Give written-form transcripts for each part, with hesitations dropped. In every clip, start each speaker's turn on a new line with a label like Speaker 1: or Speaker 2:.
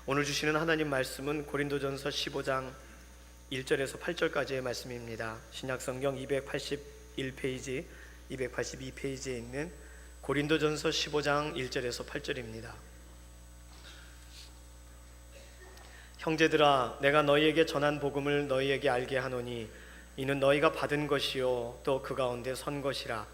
Speaker 1: 오늘 주시는 하나님 말씀은 고린도전서 15장 1절에서 8절까지의 말씀입니다. 신약성경 281페이지, 282페이지에 있는 고린도전서 15장 1절에서 8절입니다. 형제들아, 내가 너희에게 전한 복음을 너희에게 알게 하노니 이는 너희가 받은 것이요 또 그 가운데 선 것이라.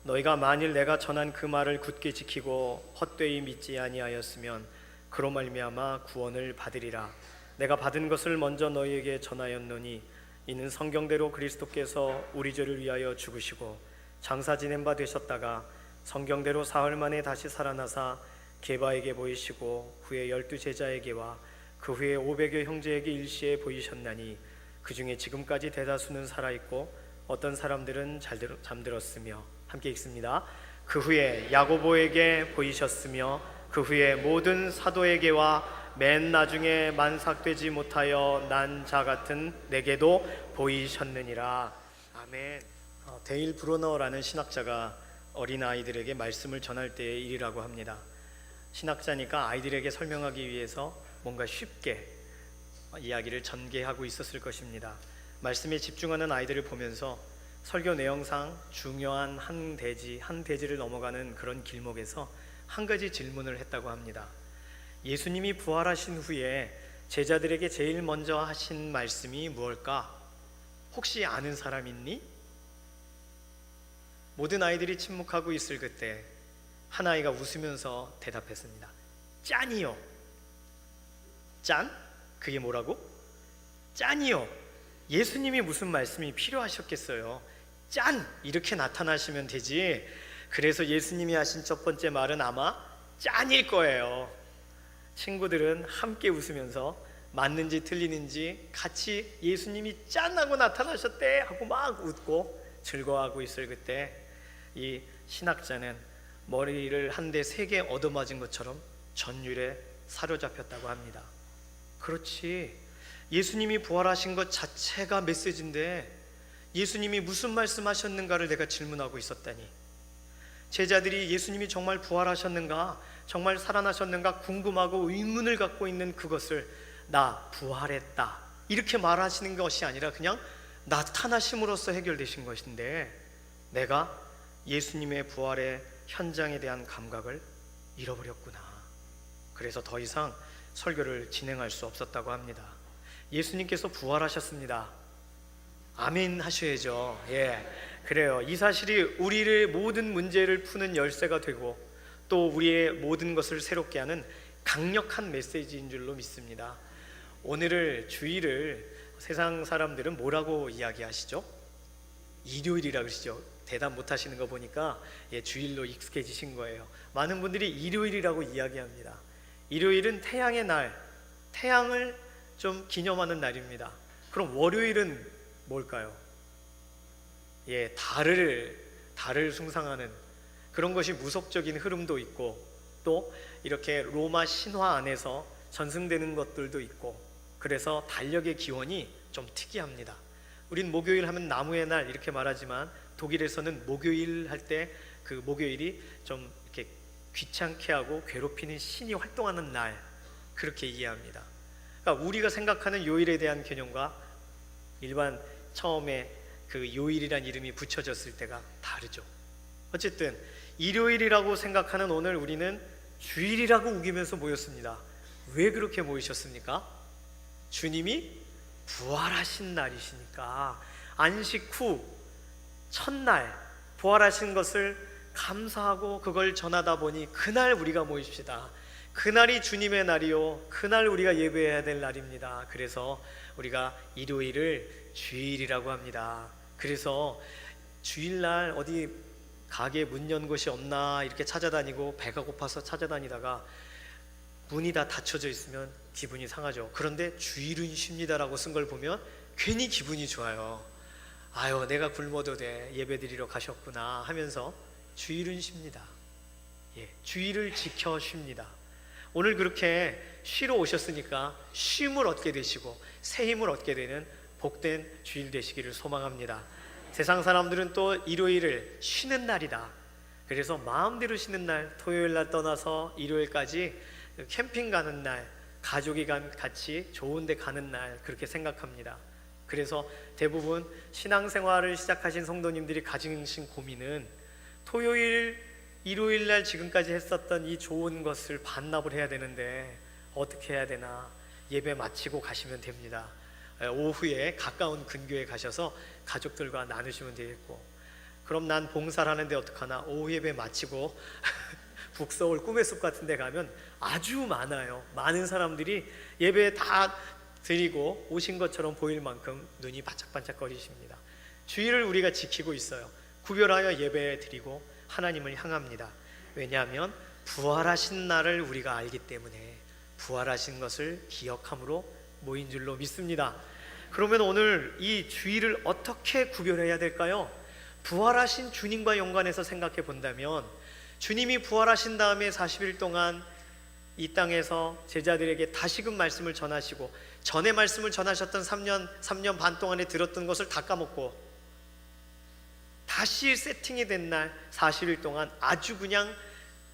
Speaker 1: 너희가 만일 내가 전한 그 말을 굳게 지키고 헛되이 믿지 아니하였으면 그로 말미암아 구원을 받으리라. 내가 받은 것을 먼저 너희에게 전하였노니 이는 성경대로 그리스도께서 우리 죄를 위하여 죽으시고 장사 지낸 바 되셨다가 성경대로 사흘 만에 다시 살아나사 게바에게 보이시고 후에 12 제자에게와 그 후에 500여 형제에게 일시에 보이셨나니 그 중에 지금까지 대다수는 살아있고 어떤 사람들은 잠들었으며. 함께 읽습니다. 그 후에 야고보에게 보이셨으며 그 후에 모든 사도에게와 맨 나중에 만삭되지 못하여 난 자 같은 내게도 보이셨느니라. 아멘. 데일 브로너라는 신학자가 어린아이들에게 말씀을 전할 때의 일이라고 합니다. 신학자니까 아이들에게 설명하기 위해서 뭔가 쉽게 이야기를 전개하고 있었을 것입니다. 말씀에 집중하는 아이들을 보면서 설교 내용상 중요한 한 대지를 넘어가는 그런 길목에서 한 가지 질문을 했다고 합니다. 예수님이 부활하신 후에 제자들에게 제일 먼저 하신 말씀이 무엇일까? 혹시 아는 사람 있니? 모든 아이들이 침묵하고 있을 그때 한 아이가 웃으면서 대답했습니다. 짠이요. 짠? 그게 뭐라고? 짠이요. 예수님이 무슨 말씀이 필요하셨겠어요? 짠! 이렇게 나타나시면 되지. 그래서 예수님이 하신 첫 번째 말은 아마 짠일 거예요. 친구들은 함께 웃으면서 맞는지 틀리는지 같이 예수님이 짠하고 나타나셨대 하고 막 웃고 즐거워하고 있을 그때 이 신학자는 머리를 한 대 3개 얻어맞은 것처럼 전율에 사로잡혔다고 합니다. 그렇지, 예수님이 부활하신 것 자체가 메시지인데 예수님이 무슨 말씀하셨는가를 내가 질문하고 있었다니. 제자들이 예수님이 정말 부활하셨는가, 정말 살아나셨는가 궁금하고 의문을 갖고 있는 그것을 나 부활했다 이렇게 말하시는 것이 아니라 그냥 나타나심으로써 해결되신 것인데 내가 예수님의 부활의 현장에 대한 감각을 잃어버렸구나. 그래서 더 이상 설교를 진행할 수 없었다고 합니다. 예수님께서 부활하셨습니다. 아멘 하셔야죠. 그래요. 이 사실이 우리의 모든 문제를 푸는 열쇠가 되고 또 우리의 모든 것을 새롭게 하는 강력한 메시지인 줄로 믿습니다. 오늘을 주일을 세상 사람들은 뭐라고 이야기하시죠? 일요일이라고 그러시죠. 대답 못 하시는 거 보니까 주일로 익숙해지신 거예요. 많은 분들이 일요일이라고 이야기합니다. 일요일은 태양의 날, 태양을 좀 기념하는 날입니다. 그럼 월요일은 뭘까요? 달을 숭상하는 그런 것이 무속적인 흐름도 있고 또 이렇게 로마 신화 안에서 전승되는 것들도 있고 그래서 달력의 기원이 좀 특이합니다. 우린 목요일 하면 나무의 날 이렇게 말하지만 독일에서는 목요일 할 때 그 목요일이 좀 이렇게 귀찮게 하고 괴롭히는 신이 활동하는 날 그렇게 이해합니다. 그러니까 우리가 생각하는 요일에 대한 개념과 일반 처음에 그 요일이란 이름이 붙여졌을 때가 다르죠. 어쨌든 일요일이라고 생각하는 오늘 우리는 주일이라고 우기면서 모였습니다. 왜 그렇게 모이셨습니까? 주님이 부활하신 날이시니까. 안식 후 첫날 부활하신 것을 감사하고 그걸 전하다 보니 그날 우리가 모입시다. 그날이 주님의 날이요 그날 우리가 예배해야 될 날입니다. 그래서 우리가 일요일을 주일이라고 합니다. 그래서 주일날 어디 가게 문 연 곳이 없나 이렇게 찾아다니고 배가 고파서 찾아다니다가 문이 다 닫혀져 있으면 기분이 상하죠. 그런데 주일은 쉽니다라고 쓴 걸 보면 괜히 기분이 좋아요. 아유, 내가 굶어도 돼, 예배드리러 가셨구나 하면서 주일은 쉽니다. 주일을 지켜 쉽니다. 오늘 그렇게 쉬러 오셨으니까 쉼을 얻게 되시고 새 힘을 얻게 되는 복된 주일 되시기를 소망합니다. 세상 사람들은 또 일요일을 쉬는 날이다. 그래서 마음대로 쉬는 날, 토요일 날 떠나서 일요일까지 캠핑 가는 날, 가족이 같이 좋은 데 가는 날 그렇게 생각합니다. 그래서 대부분 신앙생활을 시작하신 성도님들이 가지신 고민은 토요일, 일요일 날 지금까지 했었던 이 좋은 것을 반납을 해야 되는데 어떻게 해야 되나. 예배 마치고 가시면 됩니다. 오후에 가까운 근교에 가셔서 가족들과 나누시면 되겠고, 그럼 난 봉사를 하는데 어떡하나. 오후 예배 마치고 북서울 꿈의 숲 같은 데 가면 아주 많아요. 많은 사람들이 예배 다 드리고 오신 것처럼 보일 만큼 눈이 반짝반짝 거리십니다. 주의를 우리가 지키고 있어요. 구별하여 예배 드리고 하나님을 향합니다. 왜냐하면 부활하신 날을 우리가 알기 때문에 부활하신 것을 기억함으로 모인 줄로 믿습니다. 그러면 오늘 이 주의를 어떻게 구별해야 될까요? 부활하신 주님과 연관해서 생각해 본다면, 주님이 부활하신 다음에 40일 동안 이 땅에서 제자들에게 다시금 말씀을 전하시고, 전에 말씀을 전하셨던 3년 반 동안에 들었던 것을 다 까먹고 다시 세팅이 된 날 40일 동안 아주 그냥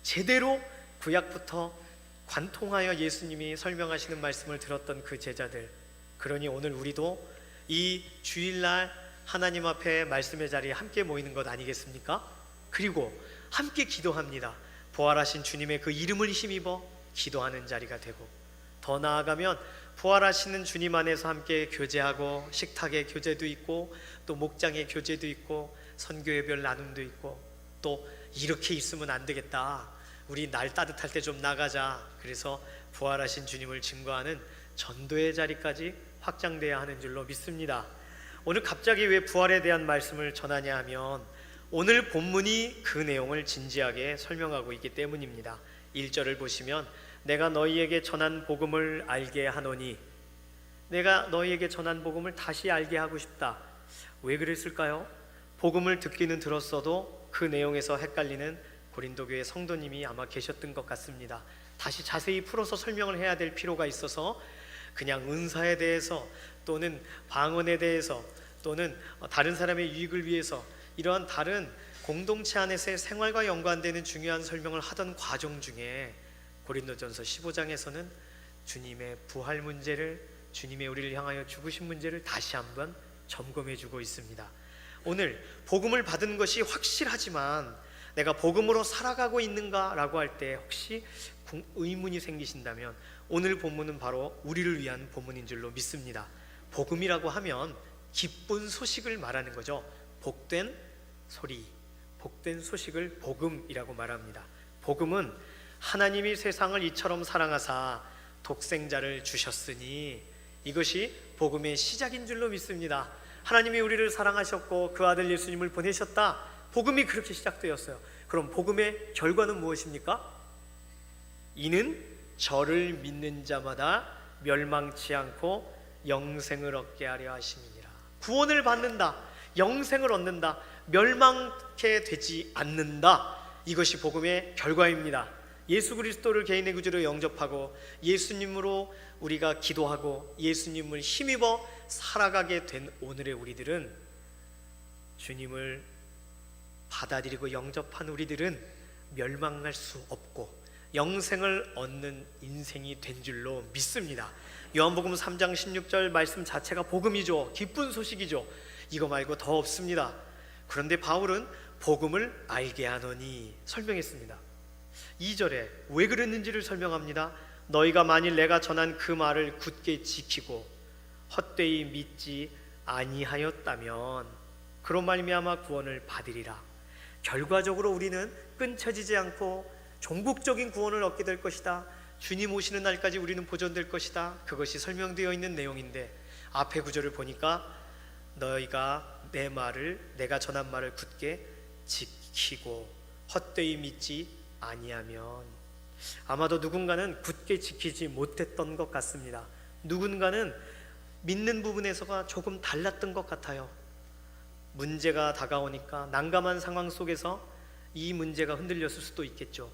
Speaker 1: 제대로 구약부터 관통하여 예수님이 설명하시는 말씀을 들었던 그 제자들. 그러니 오늘 우리도 이 주일날 하나님 앞에 말씀의 자리에 함께 모이는 것 아니겠습니까? 그리고 함께 기도합니다. 부활하신 주님의 그 이름을 힘입어 기도하는 자리가 되고, 더 나아가면 부활하시는 주님 안에서 함께 교제하고, 식탁의 교제도 있고 또 목장의 교제도 있고 선교회별 나눔도 있고, 또 이렇게 있으면 안 되겠다, 우리 날 따뜻할 때 좀 나가자, 그래서 부활하신 주님을 증거하는 전도의 자리까지 확장돼야 하는 줄로 믿습니다. 오늘 갑자기 왜 부활에 대한 말씀을 전하냐 하면, 오늘 본문이 그 내용을 진지하게 설명하고 있기 때문입니다. 1절을 보시면 내가 너희에게 전한 복음을 알게 하노니, 내가 너희에게 전한 복음을 다시 알게 하고 싶다. 왜 그랬을까요? 복음을 듣기는 들었어도 그 내용에서 헷갈리는 고린도 교회 성도님이 아마 계셨던 것 같습니다. 다시 자세히 풀어서 설명을 해야 될 필요가 있어서 그냥 은사에 대해서 또는 방언에 대해서 또는 다른 사람의 유익을 위해서 이러한 다른 공동체 안에서의 생활과 연관되는 중요한 설명을 하던 과정 중에 고린도전서 15장에서는 주님의 부활 문제를, 주님의 우리를 향하여 죽으신 문제를 다시 한번 점검해 주고 있습니다. 오늘 복음을 받은 것이 확실하지만 내가 복음으로 살아가고 있는가 라고 할 때 혹시 의문이 생기신다면 오늘 본문은 바로 우리를 위한 본문인 줄로 믿습니다. 복음이라고 하면 기쁜 소식을 말하는 거죠. 복된 소리, 복된 소식을 복음이라고 말합니다. 복음은 하나님이 세상을 이처럼 사랑하사 독생자를 주셨으니, 이것이 복음의 시작인 줄로 믿습니다. 하나님이 우리를 사랑하셨고 그 아들 예수님을 보내셨다. 복음이 그렇게 시작되었어요. 그럼 복음의 결과는 무엇입니까? 이는 저를 믿는 자마다 멸망치 않고 영생을 얻게 하려 하심이니라. 구원을 받는다, 영생을 얻는다, 멸망케 되지 않는다. 이것이 복음의 결과입니다. 예수 그리스도를 개인의 구주로 영접하고 예수님으로 우리가 기도하고 예수님을 힘입어 살아가게 된 오늘의 우리들은, 주님을 받아들이고 영접한 우리들은 멸망할 수 없고 영생을 얻는 인생이 된 줄로 믿습니다. 요한복음 3장 16절 말씀 자체가 복음이죠. 기쁜 소식이죠. 이거 말고 더 없습니다. 그런데 바울은 복음을 알게 하노니 설명했습니다. 2절에 왜 그랬는지를 설명합니다. 너희가 만일 내가 전한 그 말을 굳게 지키고 헛되이 믿지 아니하였다면 그로 말미암아 구원을 받으리라. 결과적으로 우리는 끊쳐지지 않고 종국적인 구원을 얻게 될 것이다. 주님 오시는 날까지 우리는 보존될 것이다. 그것이 설명되어 있는 내용인데, 앞에 구절을 보니까 너희가 내 말을, 내가 전한 말을 굳게 지키고 헛되이 믿지 아니하면, 아마도 누군가는 굳게 지키지 못했던 것 같습니다. 누군가는 믿는 부분에서가 조금 달랐던 것 같아요. 문제가 다가오니까 난감한 상황 속에서 이 문제가 흔들렸을 수도 있겠죠.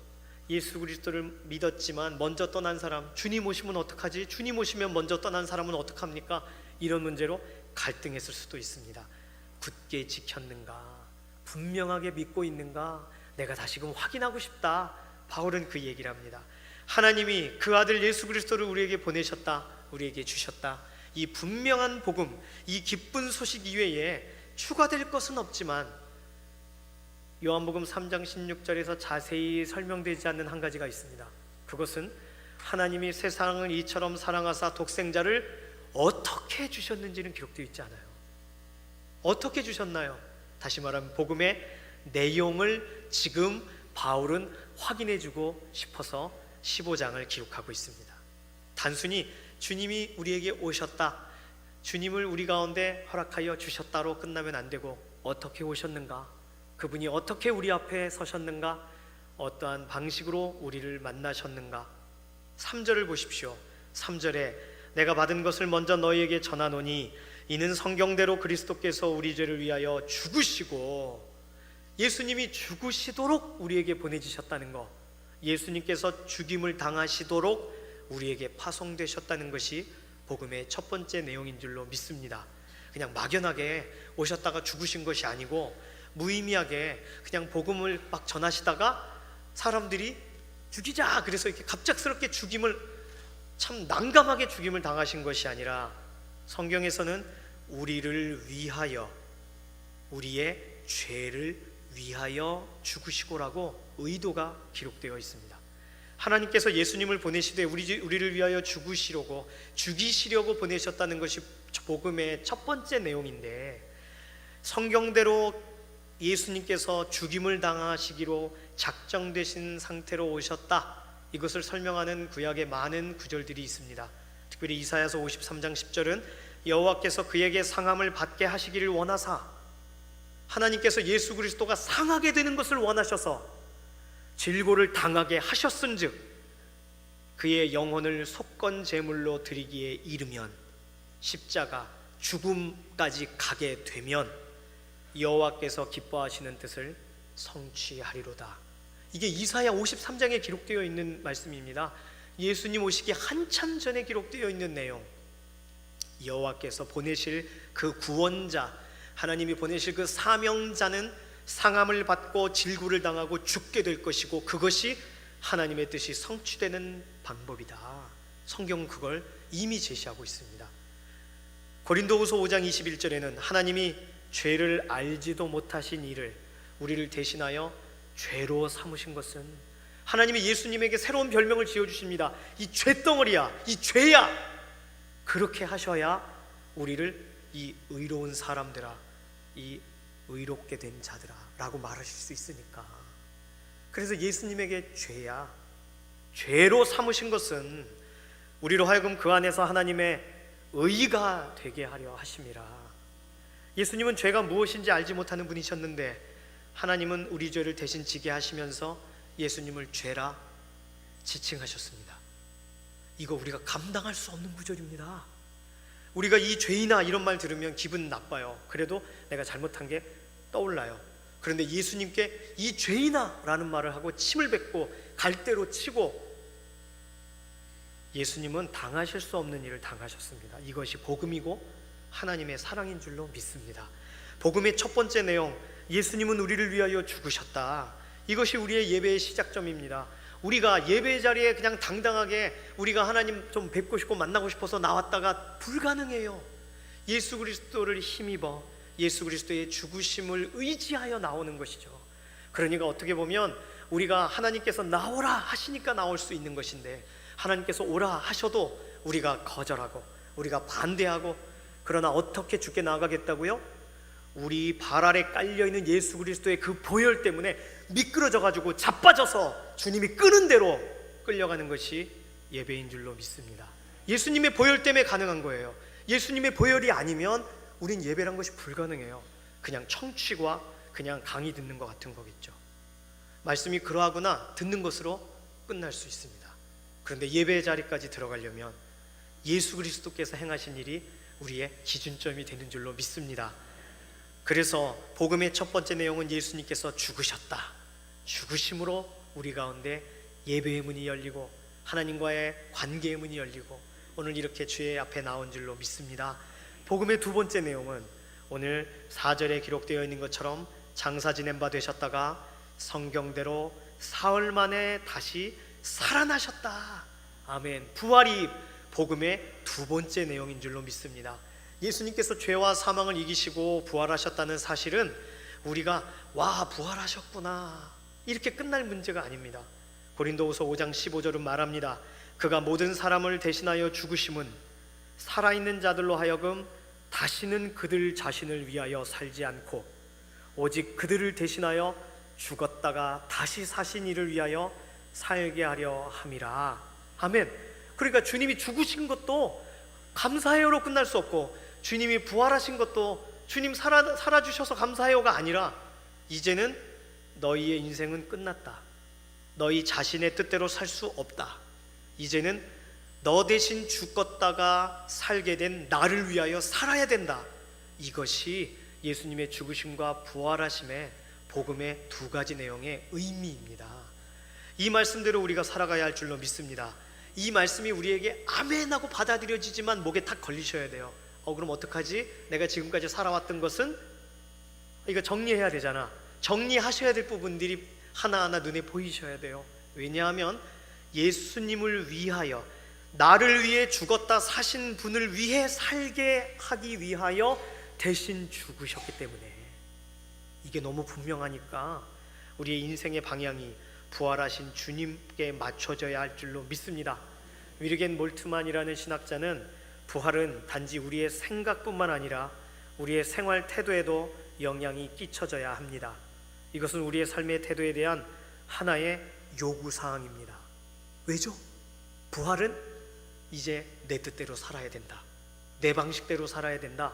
Speaker 1: 예수 그리스도를 믿었지만 먼저 떠난 사람, 주님 오시면 어떡하지? 주님 오시면 먼저 떠난 사람은 어떡합니까? 이런 문제로 갈등했을 수도 있습니다. 굳게 지켰는가? 분명하게 믿고 있는가? 내가 다시금 확인하고 싶다. 바울은 그 얘기를 합니다. 하나님이 그 아들 예수 그리스도를 우리에게 보내셨다, 우리에게 주셨다. 이 분명한 복음, 이 기쁜 소식 이외에 추가될 것은 없지만 요한복음 3장 16절에서 자세히 설명되지 않는 한 가지가 있습니다. 그것은 하나님이 세상을 이처럼 사랑하사 독생자를 어떻게 주셨는지는 기록되어 있지 않아요. 어떻게 주셨나요? 다시 말하면 복음의 내용을 지금 바울은 확인해주고 싶어서 15장을 기록하고 있습니다. 단순히 주님이 우리에게 오셨다, 주님을 우리 가운데 허락하여 주셨다로 끝나면 안 되고, 어떻게 오셨는가, 그분이 어떻게 우리 앞에 서셨는가, 어떠한 방식으로 우리를 만나셨는가. 3절을 보십시오. 3절에 내가 받은 것을 먼저 너희에게 전하노니 이는 성경대로 그리스도께서 우리 죄를 위하여 죽으시고, 예수님이 죽으시도록 우리에게 보내주셨다는 것, 예수님께서 죽임을 당하시도록 우리에게 파송되셨다는 것이 복음의 첫 번째 내용인 줄로 믿습니다. 그냥 막연하게 오셨다가 죽으신 것이 아니고 무의미하게 그냥 복음을 막 전하시다가 사람들이 죽이자 그래서 이렇게 갑작스럽게 죽임을, 참 난감하게 죽임을 당하신 것이 아니라 성경에서는 우리를 위하여, 우리의 죄를 위하여 죽으시고라고 의도가 기록되어 있습니다. 하나님께서 예수님을 보내시되 우리를 위하여 죽이시려고 보내셨다는 것이 복음의 첫 번째 내용인데, 성경대로 예수님께서 죽임을 당하시기로 작정되신 상태로 오셨다, 이것을 설명하는 구약의 많은 구절들이 있습니다. 특별히 이사야서 53장 10절은 여호와께서 그에게 상함을 받게 하시기를 원하사, 하나님께서 예수 그리스도가 상하게 되는 것을 원하셔서 질고를 당하게 하셨은즉 그의 영혼을 속건 제물로 드리기에 이르면, 십자가 죽음까지 가게 되면 여호와께서 기뻐하시는 뜻을 성취하리로다. 이게 이사야 53장에 기록되어 있는 말씀입니다. 예수님 오시기 한참 전에 기록되어 있는 내용, 여호와께서 보내실 그 구원자, 하나님이 보내실 그 사명자는 상함을 받고 질구를 당하고 죽게 될 것이고, 그것이 하나님의 뜻이 성취되는 방법이다. 성경은 그걸 이미 제시하고 있습니다. 고린도후서 5장 21절에는 하나님이 죄를 알지도 못하신 이를 우리를 대신하여 죄로 삼으신 것은, 하나님이 예수님에게 새로운 별명을 지어주십니다. 이 죄덩어리야, 이 죄야, 그렇게 하셔야 우리를 이 의로운 사람들아, 이 의롭게 된 자들아 라고 말하실 수 있으니까. 그래서 예수님에게 죄야, 죄로 삼으신 것은 우리로 하여금 그 안에서 하나님의 의가 되게 하려 하심이라. 예수님은 죄가 무엇인지 알지 못하는 분이셨는데 하나님은 우리 죄를 대신 지게 하시면서 예수님을 죄라 지칭하셨습니다. 이거 우리가 감당할 수 없는 구절입니다. 우리가 이 죄이나 이런 말 들으면 기분 나빠요. 그래도 내가 잘못한 게 떠올라요. 그런데 예수님께 이 죄이나 라는 말을 하고 침을 뱉고 갈대로 치고, 예수님은 당하실 수 없는 일을 당하셨습니다. 이것이 복음이고 하나님의 사랑인 줄로 믿습니다. 복음의 첫 번째 내용, 예수님은 우리를 위하여 죽으셨다. 이것이 우리의 예배의 시작점입니다. 우리가 예배 자리에 그냥 당당하게 우리가 하나님 좀 뵙고 싶고 만나고 싶어서 나왔다가 불가능해요. 예수 그리스도를 힘입어 예수 그리스도의 죽으심을 의지하여 나오는 것이죠. 그러니까 어떻게 보면 우리가 하나님께서 나오라 하시니까 나올 수 있는 것인데, 하나님께서 오라 하셔도 우리가 거절하고 우리가 반대하고, 그러나 어떻게 죽게 나아가겠다고요? 우리 발 아래 깔려있는 예수 그리스도의 그 보혈 때문에 미끄러져가지고 자빠져서 주님이 끄는 대로 끌려가는 것이 예배인 줄로 믿습니다. 예수님의 보혈 때문에 가능한 거예요. 예수님의 보혈이 아니면 우린 예배란 것이 불가능해요. 그냥 청취과 그냥 강의 듣는 것 같은 거겠죠. 말씀이 그러하구나 듣는 것으로 끝날 수 있습니다. 그런데 예배 자리까지 들어가려면 예수 그리스도께서 행하신 일이 우리의 기준점이 되는 줄로 믿습니다. 그래서 복음의 첫 번째 내용은 예수님께서 죽으셨다. 죽으심으로 우리 가운데 예배의 문이 열리고 하나님과의 관계의 문이 열리고 오늘 이렇게 주의 앞에 나온 줄로 믿습니다. 복음의 두 번째 내용은 오늘 4절에 기록되어 있는 것처럼 장사 지낸 바 되셨다가 성경대로 사흘 만에 다시 살아나셨다. 아멘. 부활이 복음의 두 번째 내용인 줄로 믿습니다. 예수님께서 죄와 사망을 이기시고 부활하셨다는 사실은 우리가 와 부활하셨구나 이렇게 끝날 문제가 아닙니다. 고린도후서 5장 15절은 말합니다. 그가 모든 사람을 대신하여 죽으심은 살아있는 자들로 하여금 다시는 그들 자신을 위하여 살지 않고 오직 그들을 대신하여 죽었다가 다시 사신 이를 위하여 살게 하려 함이라. 아멘. 그러니까 주님이 죽으신 것도 감사해요로 끝날 수 없고, 주님이 부활하신 것도 주님 살아주셔서 감사해요가 아니라, 이제는 너희의 인생은 끝났다. 너희 자신의 뜻대로 살 수 없다. 이제는 너 대신 죽었다가 살게 된 나를 위하여 살아야 된다. 이것이 예수님의 죽으심과 부활하심의 복음의 두 가지 내용의 의미입니다. 이 말씀대로 우리가 살아가야 할 줄로 믿습니다. 이 말씀이 우리에게 아멘하고 받아들여지지만 목에 탁 걸리셔야 돼요. 그럼 어떡하지? 내가 지금까지 살아왔던 것은 이거 정리해야 되잖아. 정리하셔야 될 부분들이 하나하나 눈에 보이셔야 돼요. 왜냐하면 예수님을 위하여, 나를 위해 죽었다 사신 분을 위해 살게 하기 위하여 대신 죽으셨기 때문에, 이게 너무 분명하니까 우리의 인생의 방향이 부활하신 주님께 맞춰져야 할 줄로 믿습니다. 위르겐 몰트만이라는 신학자는 부활은 단지 우리의 생각뿐만 아니라 우리의 생활 태도에도 영향이 끼쳐져야 합니다. 이것은 우리의 삶의 태도에 대한 하나의 요구사항입니다. 왜죠? 부활은 이제 내 뜻대로 살아야 된다. 내 방식대로 살아야 된다.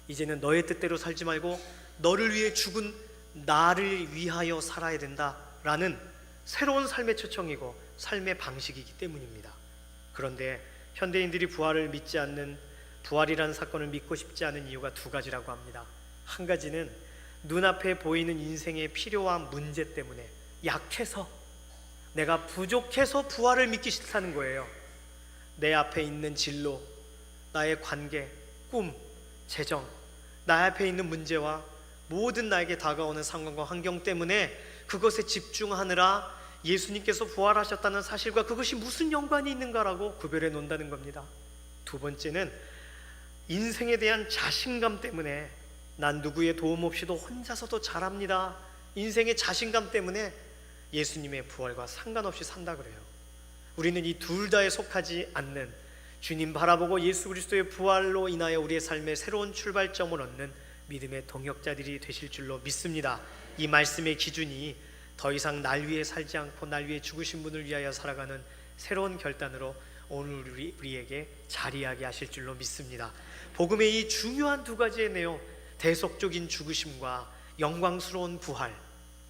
Speaker 1: 이제는 너의 뜻대로 살지 말고 너를 위해 죽은 나를 위하여 살아야 된다 라는 새로운 삶의 초청이고 삶의 방식이기 때문입니다. 그런데 현대인들이 부활을 믿지 않는, 부활이라는 사건을 믿고 싶지 않은 이유가 두 가지라고 합니다. 한 가지는 눈앞에 보이는 인생의 필요와 문제 때문에, 약해서, 내가 부족해서 부활을 믿기 싫다는 거예요. 내 앞에 있는 진로, 나의 관계, 꿈, 재정, 나 앞에 있는 문제와 모든 나에게 다가오는 상황과 환경 때문에 그것에 집중하느라 예수님께서 부활하셨다는 사실과 그것이 무슨 연관이 있는가라고 구별해 놓는다는 겁니다. 두 번째는 인생에 대한 자신감 때문에, 난 누구의 도움 없이도 혼자서도 잘합니다, 인생의 자신감 때문에 예수님의 부활과 상관없이 산다 그래요. 우리는 이 둘 다에 속하지 않는, 주님 바라보고 예수 그리스도의 부활로 인하여 우리의 삶에 새로운 출발점을 얻는 믿음의 동역자들이 되실 줄로 믿습니다. 이 말씀의 기준이 더 이상 날 위해 살지 않고 날 위해 죽으신 분을 위하여 살아가는 새로운 결단으로 오늘 우리에게 자리하게 하실 줄로 믿습니다. 복음의 이 중요한 두 가지의 내용, 대속적인 죽으심과 영광스러운 부활,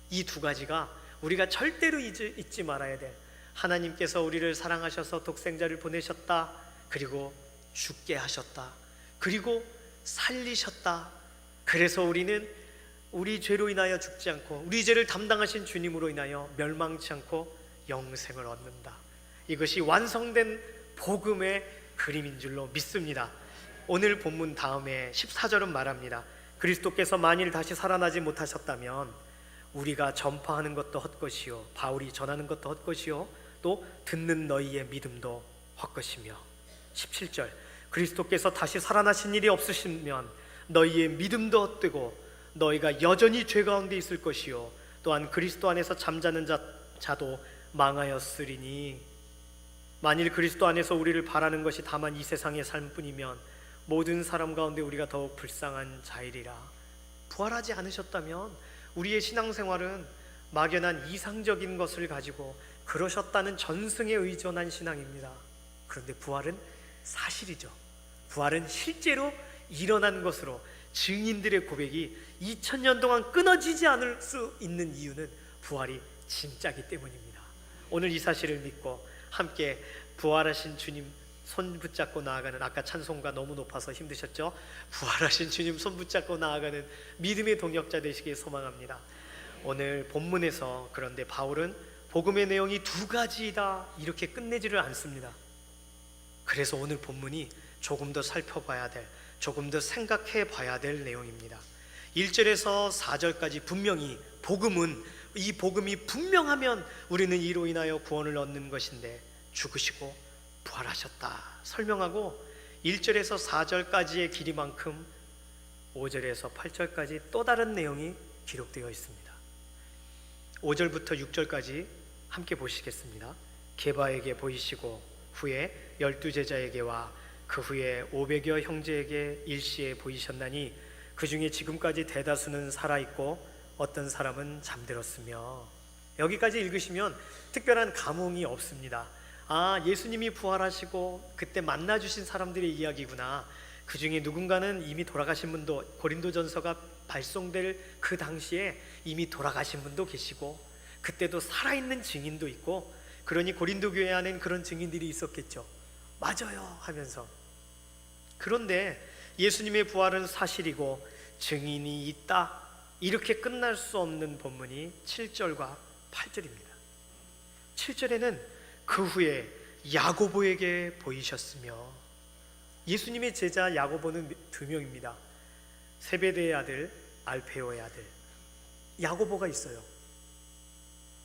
Speaker 1: 이 두 가지가 우리가 절대로 잊지 말아야 될, 하나님께서 우리를 사랑하셔서 독생자를 보내셨다, 그리고 죽게 하셨다, 그리고 살리셨다. 그래서 우리는 우리 죄로 인하여 죽지 않고 우리 죄를 담당하신 주님으로 인하여 멸망치 않고 영생을 얻는다. 이것이 완성된 복음의 그림인 줄로 믿습니다. 오늘 본문 다음에 14절은 말합니다. 그리스도께서 만일 다시 살아나지 못하셨다면 우리가 전파하는 것도 헛것이요, 바울이 전하는 것도 헛것이요, 또 듣는 너희의 믿음도 헛것이며. 17절, 그리스도께서 다시 살아나신 일이 없으시면 너희의 믿음도 헛되고 너희가 여전히 죄 가운데 있을 것이요, 또한 그리스도 안에서 잠자는 자도 망하였으리니. 만일 그리스도 안에서 우리를 바라는 것이 다만 이 세상의 삶뿐이면 모든 사람 가운데 우리가 더욱 불쌍한 자이리라. 부활하지 않으셨다면 우리의 신앙생활은 막연한 이상적인 것을 가지고 그러셨다는 전승에 의존한 신앙입니다. 그런데 부활은 사실이죠. 부활은 실제로 일어난 것으로 증인들의 고백이 2000년 동안 끊어지지 않을 수 있는 이유는 부활이 진짜기 때문입니다. 오늘 이 사실을 믿고 함께 부활하신 주님 손 붙잡고 나아가는, 아까 찬송가 너무 높아서 힘드셨죠? 부활하신 주님 손 붙잡고 나아가는 믿음의 동역자 되시길 소망합니다. 오늘 본문에서 그런데 바울은 복음의 내용이 두 가지다 이렇게 끝내지를 않습니다. 그래서 오늘 본문이 조금 더 살펴봐야 될, 조금 더 생각해 봐야 될 내용입니다. 1절에서 4절까지 분명히 복음은 이 복음이 분명하면 우리는 이로 인하여 구원을 얻는 것인데 죽으시고 부활하셨다 설명하고 1절에서 4절까지의 길이만큼 5절에서 8절까지 또 다른 내용이 기록되어 있습니다. 5절부터 6절까지 함께 보시겠습니다. 게바에게 보이시고 후에 12제자에게와 그 후에 500여 형제에게 일시에 보이셨나니 그 중에 지금까지 대다수는 살아있고 어떤 사람은 잠들었으며. 여기까지 읽으시면 특별한 감흥이 없습니다. 아, 예수님이 부활하시고 그때 만나주신 사람들의 이야기구나. 그 중에 누군가는 이미 돌아가신 분도, 고린도전서가 발송될 그 당시에 이미 돌아가신 분도 계시고 그때도 살아있는 증인도 있고, 그러니 고린도 교회 안엔 그런 증인들이 있었겠죠. 맞아요 하면서. 그런데 예수님의 부활은 사실이고 증인이 있다, 이렇게 끝날 수 없는 본문이 7절과 8절입니다. 7절에는 그 후에 야고보에게 보이셨으며. 예수님의 제자 야고보는 2명입니다. 세베대의 아들, 알페오의 아들 야고보가 있어요.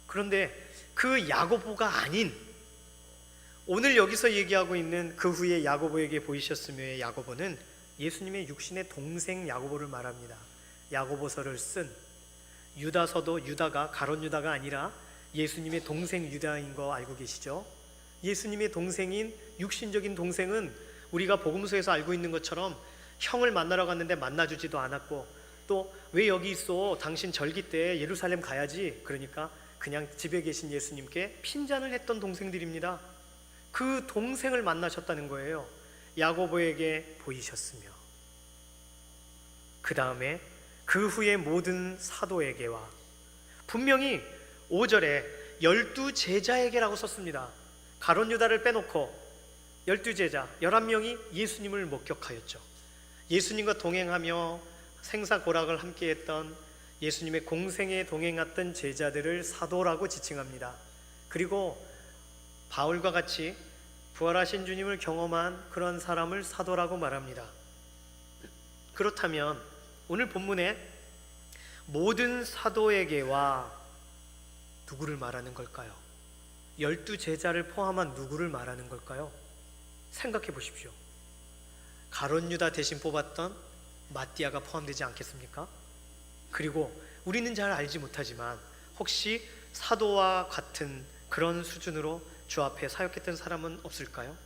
Speaker 1: 그런데 그 야고보가 아닌, 오늘 여기서 얘기하고 있는 그 후에 야고보에게 보이셨으며의 야고보는 예수님의 육신의 동생 야고보를 말합니다. 야고보서를 쓴 유다서도 유다가 가롯 유다가 아니라 예수님의 동생 유다인 거 알고 계시죠? 예수님의 동생인 육신적인 동생은 우리가 복음서에서 알고 있는 것처럼 형을 만나러 갔는데 만나주지도 않았고, 또 왜 여기 있어? 당신 절기 때 예루살렘 가야지. 그러니까 그냥 집에 계신 예수님께 핀잔을 했던 동생들입니다. 그 동생을 만나셨다는 거예요. 야고보에게 보이셨으며. 그 다음에 그 후에 모든 사도에게와, 분명히 5절에 12제자에게라고 썼습니다. 가롯 유다를 빼놓고 12제자 11명이 예수님을 목격하였죠. 예수님과 동행하며 생사고락을 함께했던 예수님의 공생에 동행했던 제자들을 사도라고 지칭합니다. 그리고 바울과 같이 부활하신 주님을 경험한 그런 사람을 사도라고 말합니다. 그렇다면 오늘 본문에 모든 사도에게와 누구를 말하는 걸까요? 12제자를 포함한 누구를 말하는 걸까요? 생각해 보십시오. 가롯 유다 대신 뽑았던 마띠아가 포함되지 않겠습니까? 그리고 우리는 잘 알지 못하지만 혹시 사도와 같은 그런 수준으로 주 앞에 사역했던 사람은 없을까요?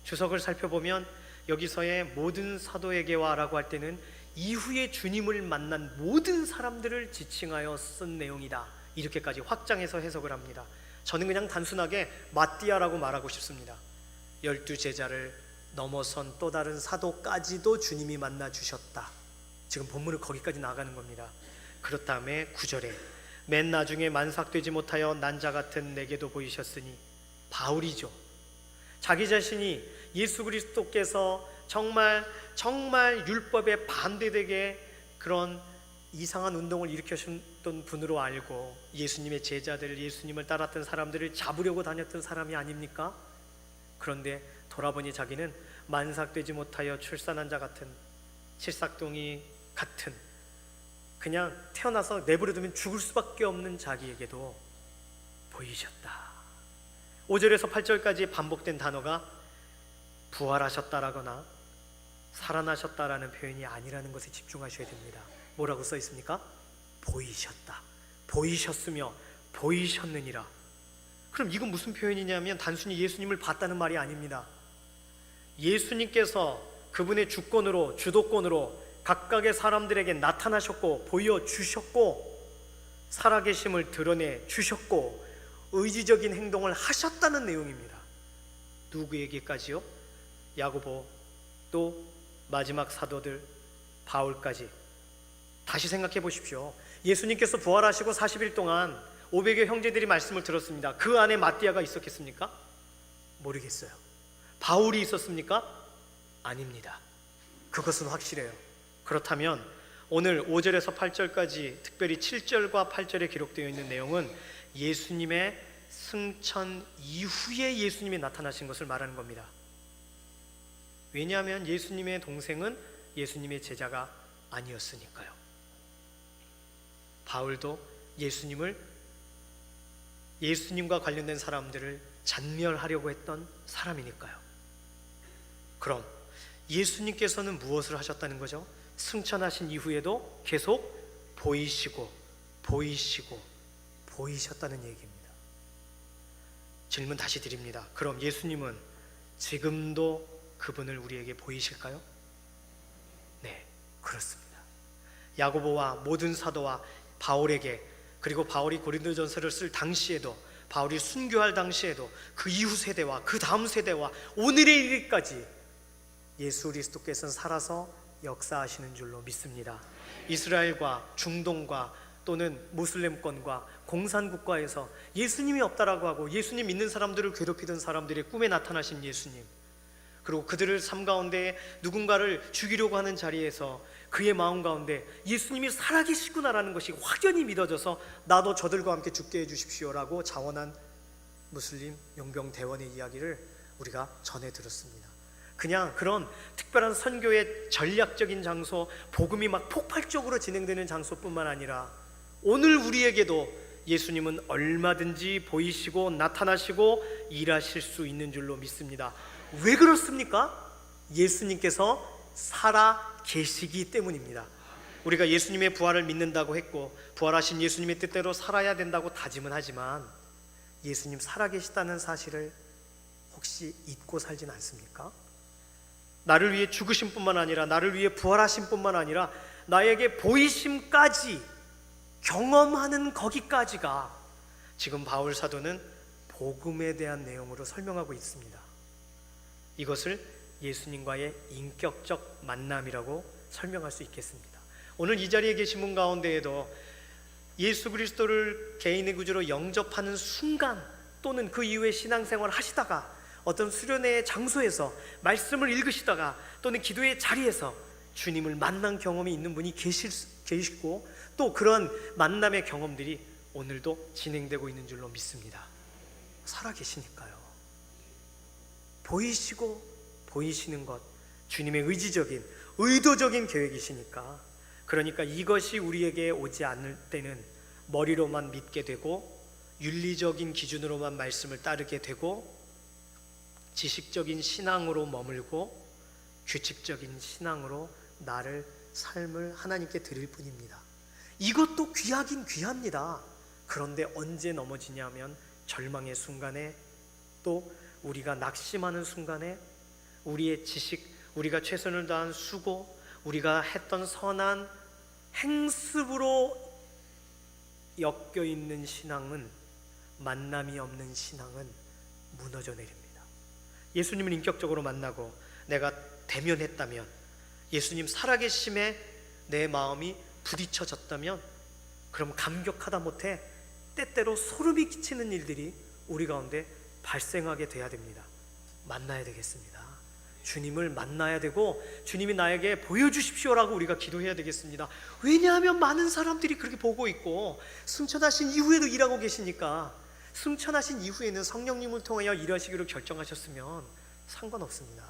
Speaker 1: 주석을 살펴보면 여기서의 모든 사도에게와 라고 할 때는 이후에 주님을 만난 모든 사람들을 지칭하여 쓴 내용이다, 이렇게까지 확장해서 해석을 합니다. 저는 그냥 단순하게 마띠아라고 말하고 싶습니다. 12제자를 넘어선 또 다른 사도까지도 주님이 만나 주셨다. 지금 본문은 거기까지 나가는 겁니다. 그렇다며 9절에 맨 나중에 만삭되지 못하여 난자 같은 내게도 보이셨으니, 바울이죠. 자기 자신이 예수 그리스도께서 정말 율법에 반대되게 그런 이상한 운동을 일으켰던 분으로 알고 예수님의 제자들, 예수님을 따랐던 사람들을 잡으려고 다녔던 사람이 아닙니까? 그런데 돌아보니 자기는 만삭되지 못하여 출산한 자 같은, 칠삭동이 같은, 그냥 태어나서 내버려두면 죽을 수밖에 없는 자기에게도 보이셨다. 5절에서 8절까지 반복된 단어가 부활하셨다라거나 살아나셨다라는 표현이 아니라는 것에 집중하셔야 됩니다. 뭐라고 써 있습니까? 보이셨다, 보이셨으며 보이셨느니라. 그럼 이건 무슨 표현이냐면 단순히 예수님을 봤다는 말이 아닙니다. 예수님께서 그분의 주권으로, 주도권으로 각각의 사람들에게 나타나셨고 보여주셨고 살아계심을 드러내 주셨고 의지적인 행동을 하셨다는 내용입니다. 누구에게까지요? 야고보, 또 마지막 사도들 바울까지. 다시 생각해 보십시오. 예수님께서 부활하시고 40일 동안 500여 형제들이 말씀을 들었습니다. 그 안에 마띠아가 있었겠습니까? 모르겠어요. 바울이 있었습니까? 아닙니다. 그것은 확실해요. 그렇다면 오늘 5절에서 8절까지, 특별히 7절과 8절에 기록되어 있는 내용은 예수님의 승천 이후에 예수님이 나타나신 것을 말하는 겁니다. 왜냐하면 예수님의 동생은 예수님의 제자가 아니었으니까요. 바울도 예수님을 예수님과 관련된 사람들을 잔멸하려고 했던 사람이니까요. 그럼 예수님께서는 무엇을 하셨다는 거죠? 승천하신 이후에도 계속 보이시고 보이셨다는 얘기입니다. 질문 다시 드립니다. 그럼 예수님은 지금도 그분을 우리에게 보이실까요? 네, 그렇습니다. 야고보와 모든 사도와 바울에게, 그리고 바울이 고린도전서를 쓸 당시에도, 바울이 순교할 당시에도, 그 이후 세대와 그 다음 세대와 오늘의 일까지 예수 그리스도께서는 살아서 역사하시는 줄로 믿습니다. 이스라엘과 중동과 또는 무슬림권과 공산국가에서 예수님이 없다라고 하고 예수님 믿는 사람들을 괴롭히던 사람들의 꿈에 나타나신 예수님, 그리고 그들을 삶 가운데 누군가를 죽이려고 하는 자리에서 그의 마음 가운데 예수님이 살아계시구나라는 것이 확연히 믿어져서 나도 저들과 함께 죽게 해주십시오라고 자원한 무슬림 용병 대원의 이야기를 우리가 전해 들었습니다. 그냥 그런 특별한 선교의 전략적인 장소, 복음이 막 폭발적으로 진행되는 장소뿐만 아니라 오늘 우리에게도 예수님은 얼마든지 보이시고 나타나시고 일하실 수 있는 줄로 믿습니다. 왜 그렇습니까? 예수님께서 살아 계시기 때문입니다. 우리가 예수님의 부활을 믿는다고 했고 부활하신 예수님의 뜻대로 살아야 된다고 다짐은 하지만 예수님 살아 계시다는 사실을 혹시 잊고 살진 않습니까? 나를 위해 죽으신 뿐만 아니라 나를 위해 부활하신 뿐만 아니라 나에게 보이심까지 경험하는 거기까지가 지금 바울 사도는 복음에 대한 내용으로 설명하고 있습니다. 이것을 예수님과의 인격적 만남이라고 설명할 수 있겠습니다. 오늘 이 자리에 계신 분 가운데에도 예수 그리스도를 개인의 구주로 영접하는 순간 또는 그 이후에 신앙생활을 하시다가 어떤 수련회의 장소에서 말씀을 읽으시다가 또는 기도의 자리에서 주님을 만난 경험이 있는 분이 계시고 또 그런 만남의 경험들이 오늘도 진행되고 있는 줄로 믿습니다. 살아계시니까요. 보이시고 보이시는 것, 주님의 의지적인 의도적인 계획이시니까. 그러니까 이것이 우리에게 오지 않을 때는 머리로만 믿게 되고 윤리적인 기준으로만 말씀을 따르게 되고 지식적인 신앙으로 머물고 규칙적인 신앙으로 나를 삶을 하나님께 드릴 뿐입니다. 이것도 귀하긴 귀합니다. 그런데 언제 넘어지냐면 절망의 순간에, 또 우리가 낙심하는 순간에 우리의 지식, 우리가 최선을 다한 수고, 우리가 했던 선한 행습으로 엮여있는 신앙은, 만남이 없는 신앙은 무너져 내립니다. 예수님을 인격적으로 만나고 내가 대면했다면, 예수님 살아계심에 내 마음이 부딪혀졌다면, 그럼 감격하다 못해 때때로 소름이 끼치는 일들이 우리 가운데 발생하게 돼야 됩니다. 만나야 되겠습니다. 주님을 만나야 되고 주님이 나에게 보여주십시오라고 우리가 기도해야 되겠습니다. 왜냐하면 많은 사람들이 그렇게 보고 있고 승천하신 이후에도 일하고 계시니까. 승천하신 이후에는 성령님을 통하여 일하시기로 결정하셨으면 상관없습니다.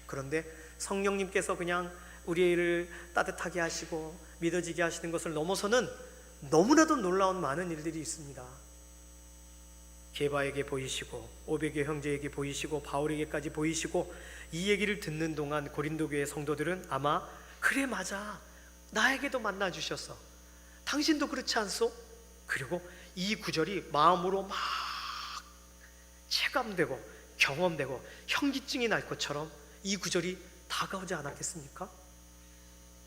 Speaker 1: 그런데 성령님께서 그냥 우리를 따뜻하게 하시고 믿어지게 하시는 것을 넘어서는 너무나도 놀라운 많은 일들이 있습니다. 게바에게 보이시고 오베게 형제에게 보이시고 바울에게까지 보이시고, 이 얘기를 듣는 동안 고린도 교회 성도들은 아마 그래 맞아, 나에게도 만나주셨어, 당신도 그렇지 않소? 그리고 이 구절이 마음으로 막 체감되고 경험되고 현기증이 날 것처럼 이 구절이 다가오지 않았겠습니까?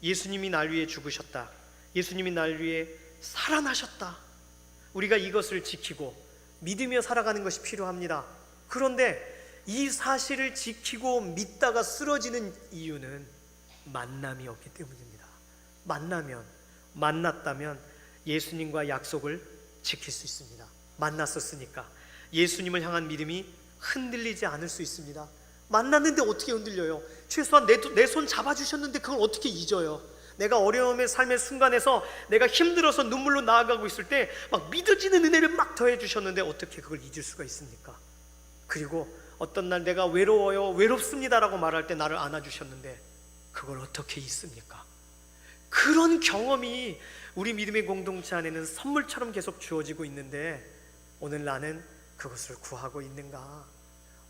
Speaker 1: 예수님이 날 위해 죽으셨다, 예수님이 날 위해 살아나셨다. 우리가 이것을 지키고 믿으며 살아가는 것이 필요합니다. 그런데 이 사실을 지키고 믿다가 쓰러지는 이유는 만남이 없기 때문입니다. 만났다면 예수님과 약속을 지킬 수 있습니다. 만났었으니까 예수님을 향한 믿음이 흔들리지 않을 수 있습니다. 만났는데 어떻게 흔들려요? 최소한 내 손 잡아주셨는데 그걸 어떻게 잊어요? 내가 어려움의 삶의 순간에서 내가 힘들어서 눈물로 나아가고 있을 때 막 믿어지는 은혜를 막 더해 주셨는데 어떻게 그걸 잊을 수가 있습니까? 그리고 어떤 날 내가 외로워요, 외롭습니다라고 말할 때 나를 안아주셨는데 그걸 어떻게 잊습니까? 그런 경험이 우리 믿음의 공동체 안에는 선물처럼 계속 주어지고 있는데 오늘 나는 그것을 구하고 있는가?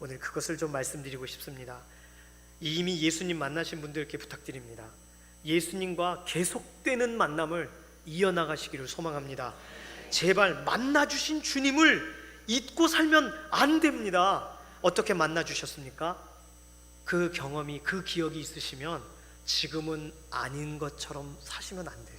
Speaker 1: 오늘 그것을 좀 말씀드리고 싶습니다. 이미 예수님 만나신 분들께 부탁드립니다. 예수님과 계속되는 만남을 이어나가시기를 소망합니다. 제발 만나주신 주님을 잊고 살면 안 됩니다. 어떻게 만나주셨습니까? 그 경험이, 그 기억이 있으시면 지금은 아닌 것처럼 사시면 안 돼요.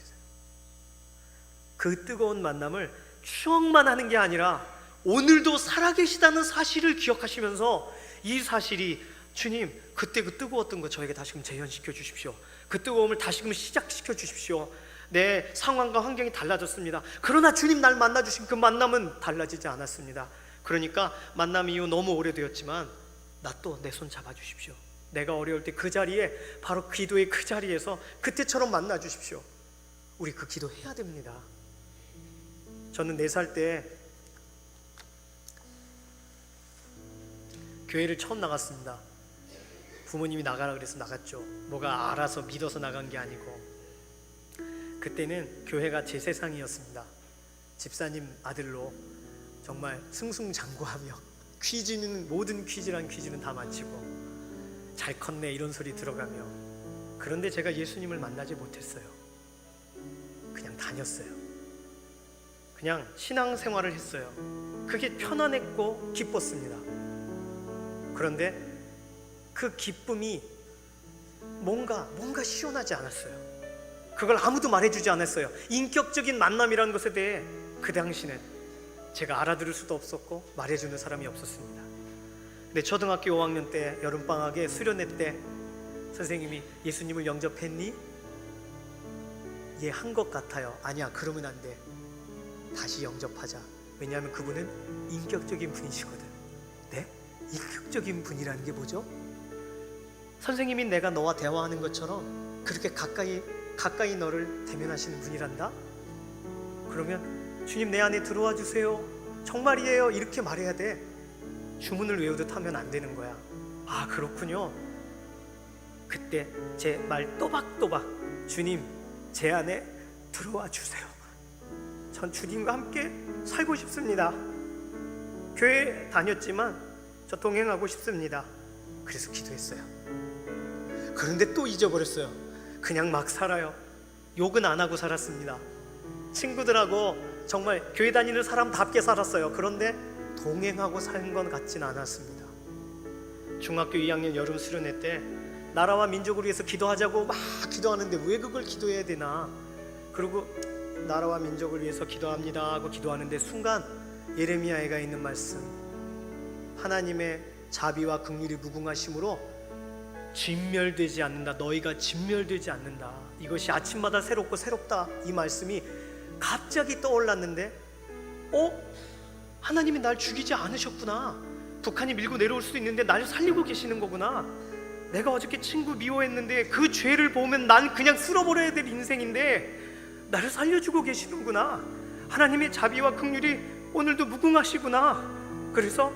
Speaker 1: 그 뜨거운 만남을 추억만 하는 게 아니라 오늘도 살아계시다는 사실을 기억하시면서 이 사실이 주님, 그때 그 뜨거웠던 거 저에게 다시금 재현시켜 주십시오. 그 뜨거움을 다시금 시작시켜 주십시오. 내 상황과 환경이 달라졌습니다. 그러나 주님 날 만나주신 그 만남은 달라지지 않았습니다. 그러니까 만남 이후 너무 오래되었지만 나 또 내 손 잡아주십시오. 내가 어려울 때 그 자리에, 바로 기도의 그 자리에서 그때처럼 만나주십시오. 우리 그 기도 해야 됩니다. 저는 4살 때 교회를 처음 나갔습니다. 부모님이 나가라 그래서 나갔죠. 뭐가 알아서 믿어서 나간 게 아니고. 그때는 교회가 제 세상이었습니다. 집사님 아들로 정말 승승장구하며 퀴즈는, 모든 퀴즈란 퀴즈는 다 마치고 잘 컸네 이런 소리 들어가며. 그런데 제가 예수님을 만나지 못했어요. 그냥 다녔어요. 그냥 신앙생활을 했어요. 그게 편안했고 기뻤습니다. 그런데 그 기쁨이 뭔가 시원하지 않았어요. 그걸 아무도 말해주지 않았어요. 인격적인 만남이라는 것에 대해 그 당시는 제가 알아들을 수도 없었고 말해주는 사람이 없었습니다. 근데 초등학교 5학년 때 여름방학에 수련회 때 선생님이 예수님을 영접했니? 예, 한 것 같아요. 아니야, 그러면 안 돼. 다시 영접하자. 왜냐하면 그분은 인격적인 분이시거든. 네? 인격적인 분이라는 게 뭐죠? 선생님이 내가 너와 대화하는 것처럼 그렇게 가까이 너를 대면하시는 분이란다? 그러면 주님 내 안에 들어와 주세요. 정말이에요. 이렇게 말해야 돼. 주문을 외우듯 하면 안 되는 거야. 아, 그렇군요. 그때 제 말 또박또박, 주님 제 안에 들어와 주세요. 전 주님과 함께 살고 싶습니다. 교회 다녔지만 저 동행하고 싶습니다. 그래서 기도했어요. 그런데 또 잊어버렸어요. 그냥 막 살아요. 욕은 안 하고 살았습니다. 친구들하고 정말 교회 다니는 사람답게 살았어요. 그런데 동행하고 산 건 같진 않았습니다. 중학교 2학년 여름 수련회 때 나라와 민족을 위해서 기도하자고 막 기도하는데 왜 그걸 기도해야 되나? 그리고 나라와 민족을 위해서 기도합니다 하고 기도하는데 순간 예레미야에가 있는 말씀, 하나님의 자비와 긍휼이 무궁하심으로 진멸되지 않는다. 너희가 진멸되지 않는다. 이것이 아침마다 새롭고 새롭다. 이 말씀이 갑자기 떠올랐는데, 하나님이 날 죽이지 않으셨구나. 북한이 밀고 내려올 수도 있는데 날 살리고 계시는 거구나. 내가 어저께 친구 미워했는데 그 죄를 보면 난 그냥 쓸어버려야 될 인생인데 나를 살려주고 계시는구나. 하나님의 자비와 긍휼이 오늘도 무궁하시구나. 그래서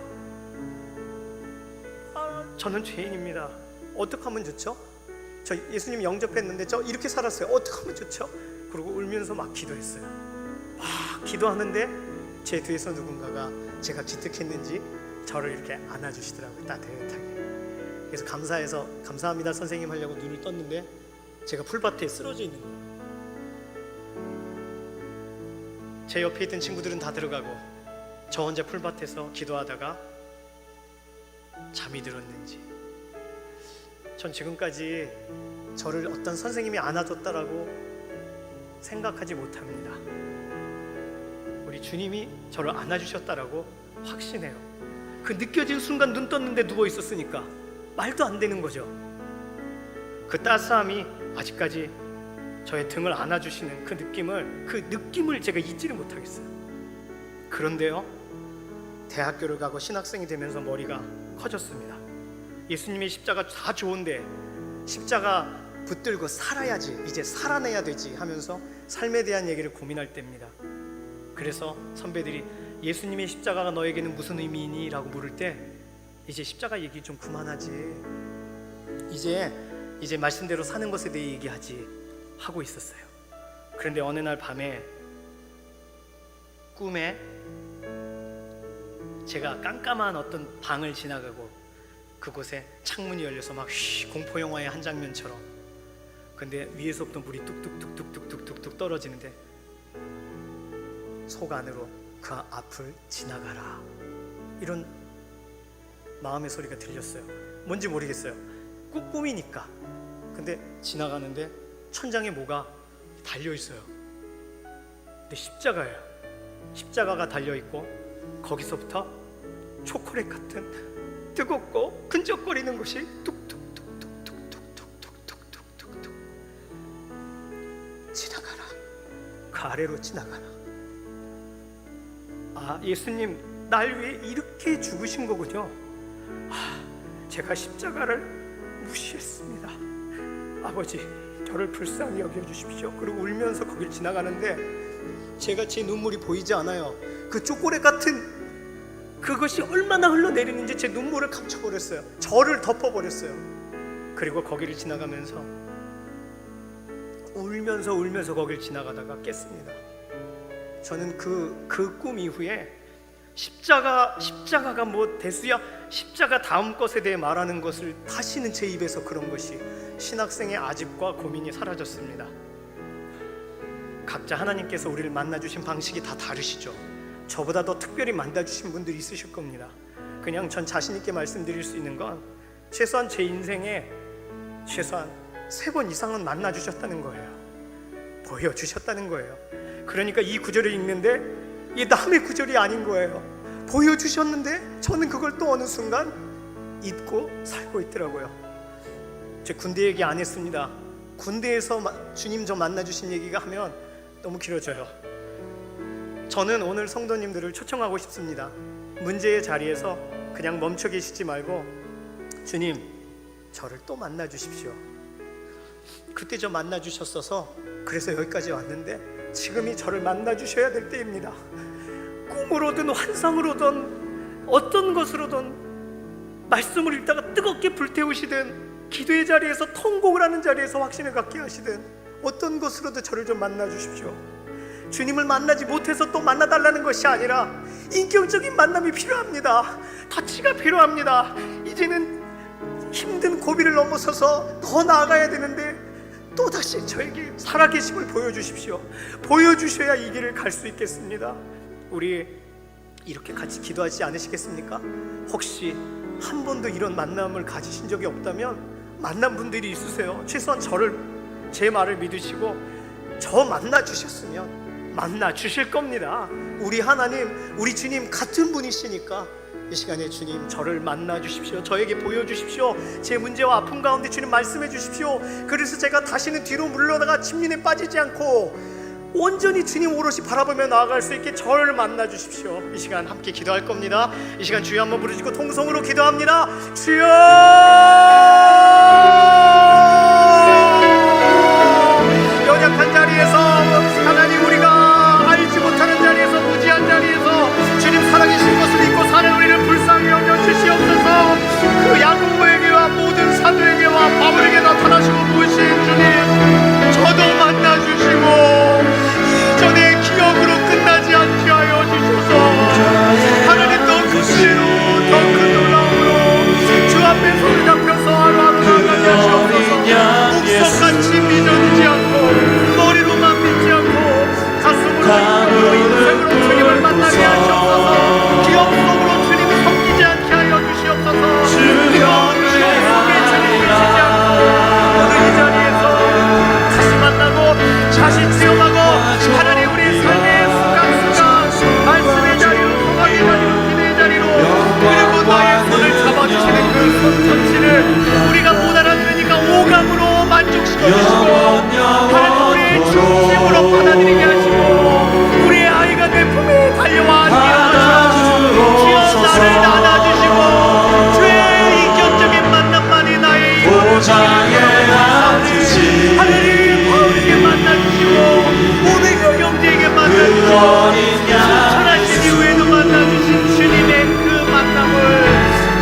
Speaker 1: 저는 죄인입니다. 어떻게 하면 좋죠? 저 예수님 영접했는데 저 이렇게 살았어요. 어떻게 하면 좋죠? 그리고 울면서 막 기도했어요. 막 기도하는데 제 뒤에서 누군가가 제가 기특했는지 저를 이렇게 안아주시더라고요. 따뜻하게. 그래서 감사해서 감사합니다 선생님 하려고 눈을 떴는데 제가 풀밭에 쓰러져 있는 거예요. 제 옆에 있던 친구들은 다 들어가고 저 혼자 풀밭에서 기도하다가 잠이 들었는지, 전 지금까지 저를 어떤 선생님이 안아줬다라고 생각하지 못합니다. 우리 주님이 저를 안아주셨다라고 확신해요. 그 느껴진 순간 눈 떴는데 누워 있었으니까 말도 안 되는 거죠. 그 따스함이 아직까지 저의 등을 안아주시는 그 느낌을 제가 잊지를 못하겠어요. 그런데요, 대학교를 가고 신학생이 되면서 머리가 커졌습니다. 예수님의 십자가 다 좋은데 십자가 붙들고 살아야지, 이제 살아내야 되지 하면서 삶에 대한 얘기를 고민할 때입니다. 그래서 선배들이 예수님의 십자가가 너에게는 무슨 의미니? 라고 물을 때 이제 십자가 얘기 좀 그만하지, 이제 말씀대로 사는 것에 대해 얘기하지 하고 있었어요. 그런데 어느 날 밤에 꿈에 제가 깜깜한 어떤 방을 지나가고 그곳에 창문이 열려서 막 공포 영화의 한 장면처럼, 근데 위에서부터 물이 뚝뚝뚝뚝뚝뚝뚝 떨어지는데 속 안으로 그 앞을 지나가라, 이런 마음의 소리가 들렸어요. 뭔지 모르겠어요. 꼭 꿈이니까. 근데 지나가는데 천장에 뭐가 달려있어요. 근데 십자가예요. 십자가가 달려있고 거기서부터 초콜릿 같은 뜨겁고 끈적거리는 것이 뚝뚝뚝뚝뚝뚝뚝뚝뚝뚝 지나가라, 그 아래로 지나가라. 아, 예수님 날 위해 이렇게 죽으신 거군요. 제가 십자가를 무시했습니다. 아버지, 저를 불쌍히 여겨주십시오. 그리고 울면서 거길 지나가는데 제가 제 눈물이 보이지 않아요. 그 초콜릿 같은 그것이 얼마나 흘러내리는지 제 눈물을 감춰버렸어요. 저를 덮어버렸어요. 그리고 거기를 지나가면서 울면서 거길 지나가다가 깼습니다. 저는 그 꿈 이후에 십자가가 뭐 대수야, 십자가 다음 것에 대해 말하는 것을 다시는 제 입에서 그런 것이, 신학생의 아집과 고민이 사라졌습니다. 각자 하나님께서 우리를 만나주신 방식이 다 다르시죠. 저보다 더 특별히 만나주신 분들이 있으실 겁니다. 그냥 전 자신 있게 말씀드릴 수 있는 건 최소한 제 인생에 최소한 3번 이상은 만나주셨다는 거예요. 보여주셨다는 거예요. 그러니까 이 구절을 읽는데 이게 남의 구절이 아닌 거예요. 보여주셨는데 저는 그걸 또 어느 순간 잊고 살고 있더라고요. 제 군대 얘기 안 했습니다. 군대에서 주님 저 만나주신 얘기가 하면 너무 길어져요. 저는 오늘 성도님들을 초청하고 싶습니다. 문제의 자리에서 그냥 멈춰 계시지 말고 주님 저를 또 만나주십시오. 그때 저 만나주셨어서 그래서 여기까지 왔는데 지금이 저를 만나주셔야 될 때입니다. 꿈으로든 환상으로든 어떤 것으로든 말씀을 읽다가 뜨겁게 불태우시든 기도의 자리에서 통곡을 하는 자리에서 확신을 갖게 하시든 어떤 것으로도 저를 좀 만나주십시오. 주님을 만나지 못해서 또 만나달라는 것이 아니라 인격적인 만남이 필요합니다. 터치가 필요합니다. 이제는 힘든 고비를 넘어서서 더 나아가야 되는데 또다시 저에게 살아계심을 보여주십시오. 보여주셔야 이 길을 갈 수 있겠습니다. 우리 이렇게 같이 기도하지 않으시겠습니까? 혹시 한 번도 이런 만남을 가지신 적이 없다면 만난 분들이 있으세요. 최소한 제 말을 믿으시고 저 만나주셨으면 만나 주실 겁니다. 우리 하나님, 우리 주님 같은 분이시니까 이 시간에 주님 저를 만나 주십시오. 저에게 보여주십시오. 제 문제와 아픔 가운데 주님 말씀해 주십시오. 그래서 제가 다시는 뒤로 물러다가 침륜에 빠지지 않고 온전히 주님 오롯이 바라보며 나아갈 수 있게 저를 만나 주십시오. 이 시간 함께 기도할 겁니다. 이 시간 주여 한번 부르시고 통성으로 기도합니다. 주여, 연약한 자리에서 하나님, 우리가 알지 못하는 자리에서, 무지한 자리에서 주님 살아계신 것을 믿고 사는 우리를 불쌍히 여겨 주시옵소서. 그 야고보에게와 모든 사도에게와 바울에게 나타나시고 부으신 주님, 저도 만나주시고 이전의 기억으로 끝나지 않게 하여 주셔서 하나님 더 큰 은혜로, 더 큰 놀라움으로 주 앞에 손을 잡혀서 하루하루 나아가게 하시옵소서. 목석같이 믿어지지 않고 머리로만 믿지 않고 가슴으로 인생으로 주님을 만나게 하시옵소서. 기억 속으로 주님을 섬기지 않게 하여 주시옵소서. 기억 속에 주님을 지지 않고 오늘 이 자리에서 다시 만나고 다시 체험하고 하나님 우리의 삶의 순간순간 말씀의 자리로, 소망의 자리로, 기도의 자리로, 그리고 나의 손을 잡아주시는 그 손터치를 우리가 못 알아들으니까 오감으로 만족시켜주시고 하나님 우리의 중심으로 받아들이게 하시고 우리의 아이가 내 품에 달려와 안겨주시고 주여 나를 안아주시고 주의 인격적인 만남만이 나의
Speaker 2: 보좌에 앉으신
Speaker 1: 하나님 바울에게 만나주시고 오백여 형제에게 만나주시고 천하신 이후에도 만나주신 주님의 그 만남을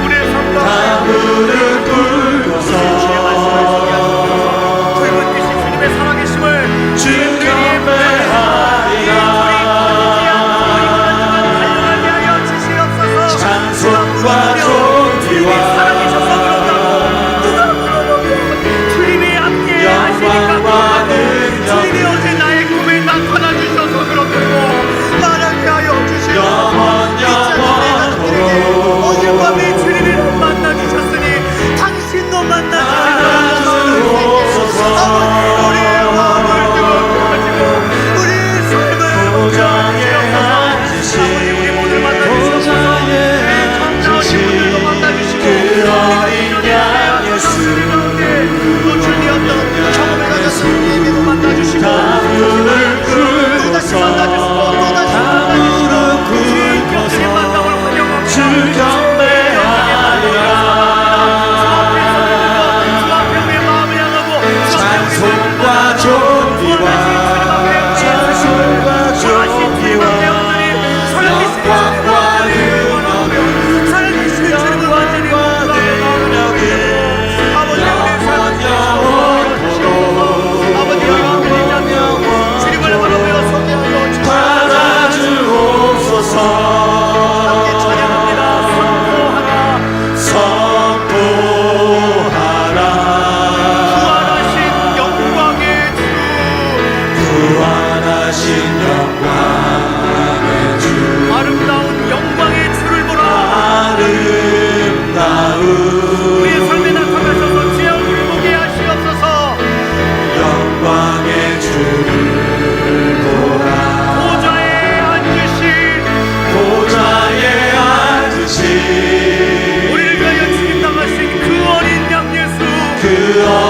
Speaker 1: 우리의 삶과
Speaker 2: 무릎 꿇고서
Speaker 1: 주의 말씀을 소개 하시옵소서. 붉은 빛이 주님의 살아계심을
Speaker 2: 주 경배하리라.
Speaker 1: 달려가게 하여 주시옵소서.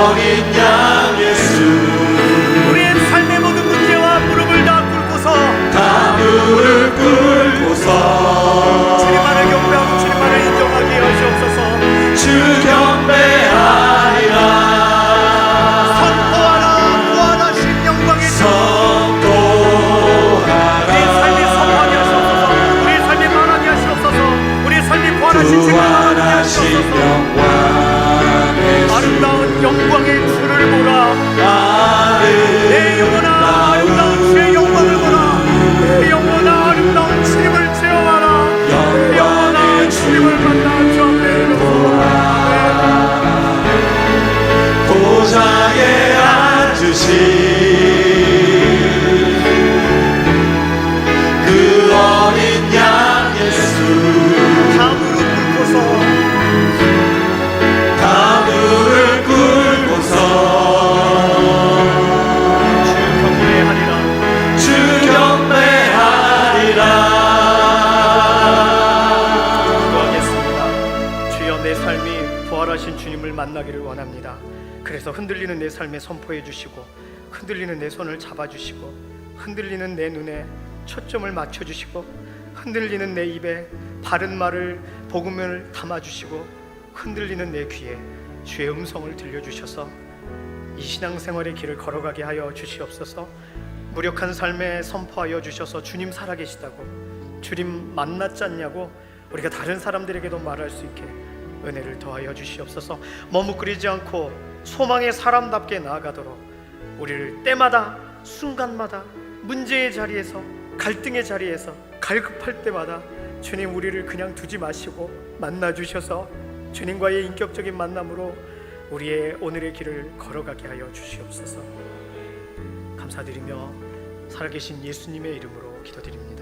Speaker 2: 어린 양 예수
Speaker 1: 우리의 삶의 모든 문제와 무릎을 다 꿇고서
Speaker 2: 다 무릎 꿇고서
Speaker 1: 주님만을 경배하고 주님만을 인정하게 하시옵소서.
Speaker 2: 주 경배하리라
Speaker 1: 선포하라 부활하신 영광의 주 우리의 삶이 선포하게 하시옵소서. 우리의 삶이 말하게 하시옵소서. 우리의 삶이 부활하신 주님을 말하게
Speaker 2: 부활하신
Speaker 1: 하시옵소서.
Speaker 2: 영광의
Speaker 1: 아름다운 영광의 주를 보라. 내 영혼아 아름다운 주의 영광을 보라. 내 영혼아 아름다운 주님을 체험하라. 내 영혼아 주님을 만나 주 앞에 서라.
Speaker 2: 보좌에 앉으신 그 어린 양 예수
Speaker 1: 다 무릎 꿇고서
Speaker 2: 다 무릎 꿇고서
Speaker 1: 주 경배하리라.
Speaker 2: 주 경배하리라
Speaker 1: 기도하겠습니다. 주여 내 삶이 부활하신 주님을 만나기를 원합니다. 그래서 흔들리는 내 삶에 선포해 주시고 흔들리는 내 손을 잡아주시고 흔들리는 내 눈에 초점을 맞춰주시고 흔들리는 내 입에 바른 말을 복음을 담아주시고 흔들리는 내 귀에 주의 음성을 들려주셔서 이 신앙생활의 길을 걸어가게 하여 주시옵소서. 무력한 삶에 선포하여 주셔서 주님 살아계시다고 주님 만났지 않냐고 우리가 다른 사람들에게도 말할 수 있게 은혜를 더하여 주시옵소서. 머뭇거리지 않고 소망의 사람답게 나아가도록 우리를 때마다 순간마다 문제의 자리에서 갈등의 자리에서 갈급할 때마다 주님 우리를 그냥 두지 마시고 만나 주셔서 주님과의 인격적인 만남으로 우리의 오늘의 길을 걸어가게 하여 주시옵소서. 감사드리며 살아계신 예수님의 이름으로 기도드립니다.